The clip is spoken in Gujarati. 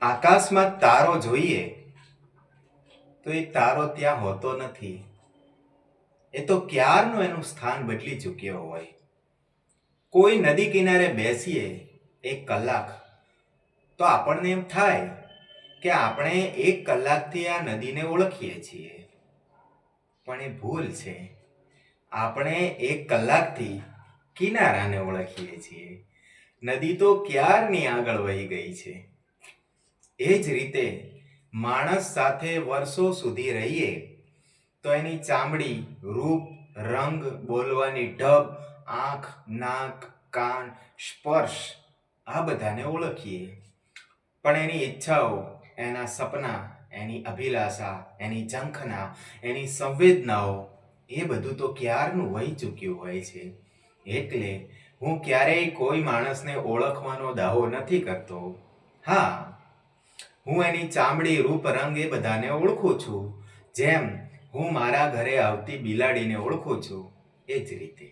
આકાશમાં તારો જોઈએ તો એ તારો ત્યાં હોતો નથી. એ તો ક્યારનો એનું સ્થાન બદલી ચૂક્યો હોય. કોઈ નદી કિનારે બેસીએ 1 કલાક તો આપણને એમ થાય કે આપણે 1 કલાકથી આ નદીને ઓળખીએ છીએ. પણ એ ભૂલ છે. આપણે 1 કલાકથી કિનારાને ઓળખીએ છીએ. નદી તો ક્યારની આગળ વહી ગઈ છે. એ જ રીતે માણસ સાથે વર્ષો સુધી રહીએ તો એની ચામડી, રૂપ, રંગ, બોલવાની ઢબ, આંખ, નાક, કાન, સ્પર્શ આ બધાને ઓળખીએ. પણ એની ઈચ્છાઓ, એના સપના, એની અભિલાષા, એની ઝંખના, એની સંવેદનાઓ એ બધું તો ક્યારનું વહી ચૂક્યું હોય છે. એટલે હું ક્યારેય કોઈ માણસને ઓળખવાનો દાવો નથી કરતો. હા, હું એની ચામડી, રૂપ, રંગ એ બધાને ઓળખું છું. જેમ હું મારા ઘરે આવતી બિલાડીને ઓળખું છું એ જ રીતે.